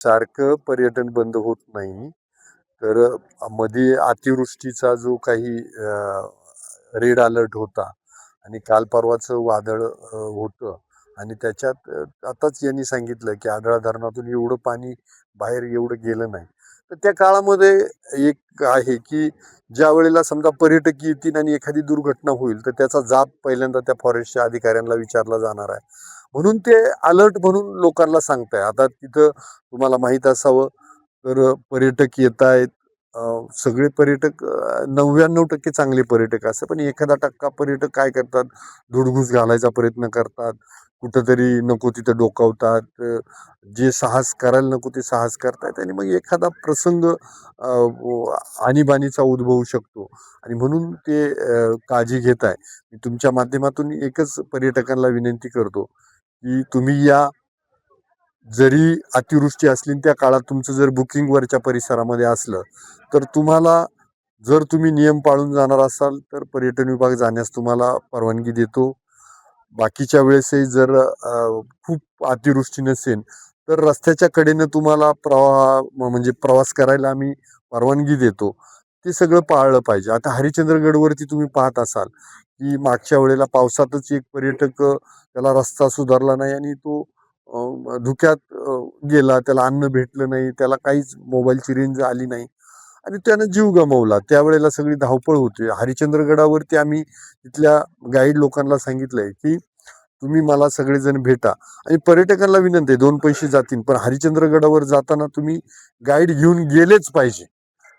सारखं पर्यटन बंद होत नाही. तर मध्ये अतिवृष्टीचा जो काही रेड अलर्ट होता आणि काल परवाचं वादळ होतं आणि त्याच्यात आताच यांनी सांगितलं की आढळा धरणातून एवढं पाणी बाहेर एवढं गेलं नाही. तर त्या काळामध्ये एक आहे की ज्या वेळेला समजा पर्यटक येतील आणि एखादी दुर्घटना होईल तर त्याचा जाब पहिल्यांदा त्या फॉरेस्टच्या अधिकाऱ्यांना विचारला जाणार आहे. म्हणून ते अलर्ट म्हणून लोकांना सांगताय. आता तिथं तुम्हाला माहित असावं तर पर्यटक येत आहेत. सगळे पर्यटक 99% चांगले पर्यटक असतात, पण एखादा टक्का पर्यटक काय करतात, धुडगूस घालायचा प्रयत्न करतात, कुठंतरी नको तिथं डोकावतात. जे साहस करायला नको ते साहस करतात आणि मग एखादा प्रसंग आणीबाणीचा उद्भवू शकतो आणि म्हणून ते काळजी घेत आहे. मी तुमच्या माध्यमातून एकच पर्यटकांना विनंती करतो की तुम्ही या. जरी अतिवृष्टी असली त्या काळात तुमचं जर बुकिंग वरच्या परिसरामध्ये असलं तर तुम्हाला, जर तुम्ही नियम पाळून जाणार असाल तर पर्यटन विभाग जाण्यास तुम्हाला परवानगी देतो. बाकीच्या वेळेसही जर खूप अतिवृष्टी नसेल तर रस्त्याच्या कडेनं तुम्हाला म्हणजे प्रवास करायला आम्ही परवानगी देतो. ते सगळं पाळलं पाहिजे. आता हरिश्चंद्रगडवरती तुम्ही पाहत असाल की मागच्या वेळेला पावसातच एक पर्यटक त्याला रस्ता सुधारला नाही आणि तो धुक्यात गेला. त्याला अन्न भेटलं नाही, त्याला काहीच मोबाईलची रेंज आली नाही आणि त्यानं जीव गमावला. त्यावेळेला सगळी धावपळ होती. हरिश्चंद्रगडावरती आम्ही तिथल्या गाईड लोकांना सांगितलंय की तुम्ही मला सगळेजण भेटा आणि पर्यटकांना विनंती आहे, 2 पैसे जातील पण हरिश्चंद्रगडावर जाताना तुम्ही गाईड घेऊन गेलेच पाहिजे.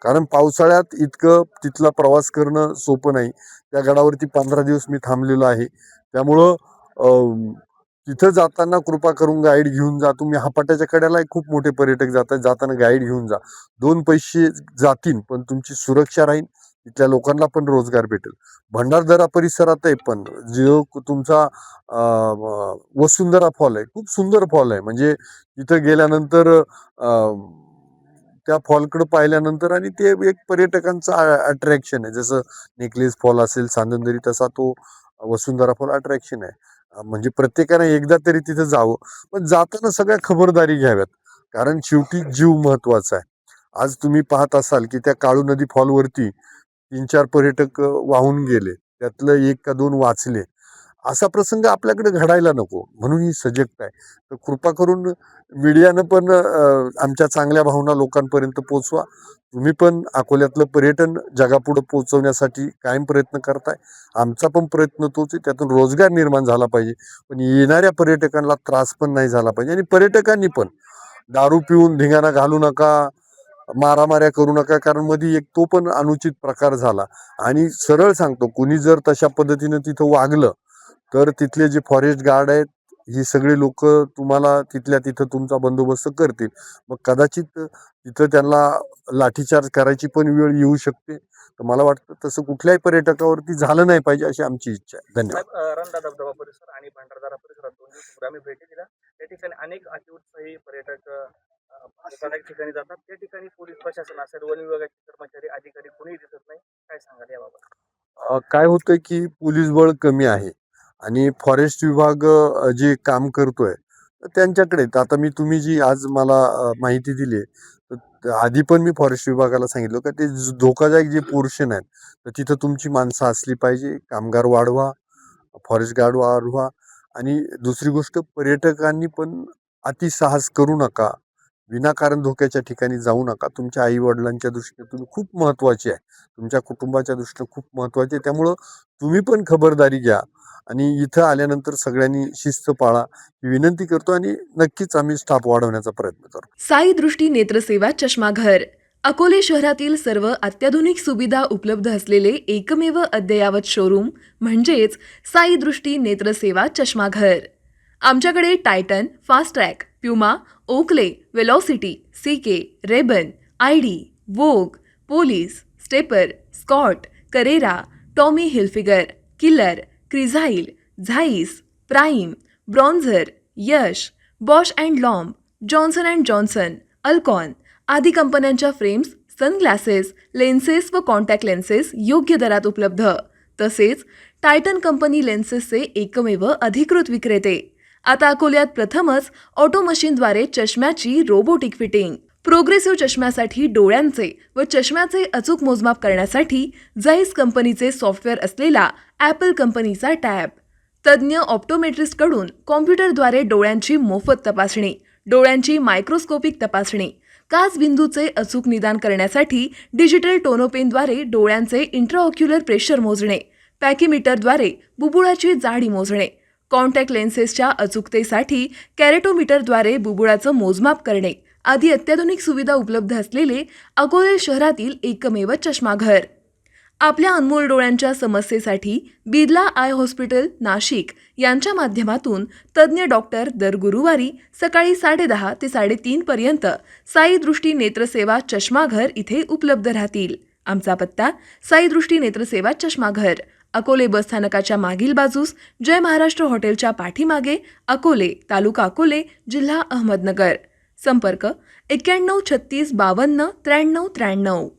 कारण पावसाळ्यात इतकं तिथला प्रवास करणं सोपं नाही. त्या गडावरती 15 दिवस मी थांबलेलो आहे. त्यामुळं तिथं जाताना कृपा करून गाईड घेऊन जा. तुम्ही हापाट्याच्या कड्याला खूप मोठे पर्यटक जातात, जाताना गाईड घेऊन जा. 2 पैसे जातील पण तुमची सुरक्षा राहील. तिथल्या लोकांना पण रोजगार भेटेल. भंडारदरा परिसरात आहे पण जो तुमचा वसुंधरा फॉल आहे, खूप सुंदर फॉल आहे. म्हणजे तिथं गेल्यानंतर त्या फॉलकडे पाहिल्यानंतर आणि ते एक पर्यटकांचं अट्रॅक्शन आहे. जसं नेकलेस फॉल असेल सांदनदरी, तसा तो वसुंधरा फॉल अट्रॅक्शन आहे. म्हणजे प्रत्येकाने एकदा तरी तिथं जावं. पण जाताना सगळ्या खबरदारी घ्याव्यात. कारण शेवटी जीव महत्वाचा आहे. आज तुम्ही पाहत असाल की त्या काळू नदी फॉलवरती 3-4 पर्यटक वाहून गेले. त्यातलं 1 का 2 वाचले. असा प्रसंग आपल्याकडे घडायला नको म्हणून ही सजगता आहे. तर कृपा करून मीडियानं पण आमच्या चांगल्या भावना लोकांपर्यंत पोहोचवा. तुम्ही पण अकोल्यातलं पर्यटन जगापुढे पोहोचवण्यासाठी कायम प्रयत्न करताय. आमचा पण प्रयत्न तोच आहे. त्यातून रोजगार निर्माण झाला पाहिजे. पण येणाऱ्या पर्यटकांना त्रास पण नाही झाला पाहिजे आणि पर्यटकांनी पण दारू पिऊन धिंगाणा घालू नका, मारामाऱ्या करू नका. कारण मध्ये एक तो पण अनुचित प्रकार झाला आणि सरळ सांगतो, कुणी जर तशा पद्धतीनं तिथं वागलं तर तिथले जे फॉरेस्ट गार्ड आहेत ही सगळे लोक तुम्हाला तिथल्या तिथं तुमचा बंदोबस्त करतील. मग कदाचित तिथं त्यांना लाठीचार्ज करायची पण वेळ येऊ शकते. तर मला वाटतं तसं कुठल्याही पर्यटकावरती झालं नाही पाहिजे अशी आमची इच्छा आहे. धन्यवाद. रंधा धबधबा परिसर आणि भंडारदरा परिसरात 2 दिवसापूर्वी आम्ही भेटी दिल्या. त्या ठिकाणी अनेक अतिउत्साही पर्यटक अनेक ठिकाणी जातात. त्या ठिकाणी पोलीस प्रशासन असेल, वन विभागाचे कर्मचारी, अधिकारी कोणीही दिसत नाही. काय सांगाल याबाबत? काय होतंय की पोलीस बळ कमी आहे आणि फॉरेस्ट विभाग जे काम करतोय तर त्यांच्याकडे आता तुम्ही जी आज मला माहिती दिली तर आधी पण मी फॉरेस्ट विभागाला सांगितलं का ते धोकादायक जे पोर्शन आहेत तर तिथं तुमची माणसं असली पाहिजे, कामगार वाढवा, फॉरेस्ट गार्ड वाढवा आणि दुसरी गोष्ट पर्यटकांनी पण अतिसाहस करू नका. विनाकारण धोक्याच्या ठिकाणी जाऊ नका. तुमच्या आई वडिलांच्या दृष्टीने तुम्ही खूप महत्वाचे आहे. तुमच्या कुटुंबाच्या दृष्टीने खूप महत्वाचे आहे. त्यामुळं तुम्ही पण खबरदारी घ्या आणि इथं आल्यानंतर सगळ्यांनी शिस्त पाळा ही विनंती करतो आणि नक्कीच आम्ही स्टाफ वाढवण्याचा प्रयत्न करतो. साई दृष्टी नेत्रसेवा चष्माघर अकोले शहरातील सर्व अत्याधुनिक सुविधा उपलब्ध असलेले एकमेव अद्ययावत शोरूम म्हणजेच साई दृष्टी नेत्रसेवा चष्माघर. आमच्याकडे Titan, fast track, Puma, Oakley, Velocity, CK, Rayban, ID, Vogue, Police, Stepper, Scott, Carrera, Tommy Hilfiger, Killer, Crizal, Zeiss, Prime, Bronzer, Yash, Bausch and Lomb, Johnson and Johnson, Alcon आदी कंपन्यांच्या फ्रेम्स, सनग्लासेस, लेन्सेस व contact lenses योग्य दरात उपलब्ध. तसेच Titan company लेन्सेसचे एकमेव अधिकृत विक्रेते. आता अकोल्यात प्रथमच ऑटो मशीनद्वारे चष्म्याची रोबोटिक फिटिंग. प्रोग्रेसिव्ह चष्म्यासाठी डोळ्यांचे व चष्म्याचे अचूक मोजमाप करण्यासाठी जाईस कंपनीचे सॉफ्टवेअर असलेला ॲपल कंपनीचा टॅब. तज्ज्ञ ऑप्टोमेट्रिस्टकडून कॉम्प्युटरद्वारे डोळ्यांची मोफत तपासणी, डोळ्यांची मायक्रोस्कोपिक तपासणी, काच बिंदूचे अचूक निदान करण्यासाठी डिजिटल टोनोपेनद्वारे डोळ्यांचे इंट्राऑक्युलर प्रेशर मोजणे, पॅकीमीटरद्वारे बुबुळाची जाडी मोजणे, कॉन्टॅक्ट लेन्सेसच्या अचूकतेसाठी कॅरेटोमीटरद्वारे बुबुळाचं मोजमाप करणे आदी अत्याधुनिक सुविधा उपलब्ध असलेले अकोले शहरातील एकमेव चष्माघर. आपल्या अनमोल डोळ्यांच्या समस्येसाठी बिर्ला आय हॉस्पिटल नाशिक यांच्या माध्यमातून तज्ज्ञ डॉक्टर दर गुरुवारी सकाळी 10:30 ते 3:30 पर्यंत साई दृष्टी नेत्रसेवा चष्माघर इथे उपलब्ध राहतील. आमचा पत्ता साई दृष्टी नेत्रसेवा चष्माघर, अकोले बसस्थानकाच्या मागील बाजूस, जय महाराष्ट्र हॉटेलच्या पाठीमागे, अकोले, तालुका अकोले, जिल्हा अहमदनगर. संपर्क 91 36 52 93 93.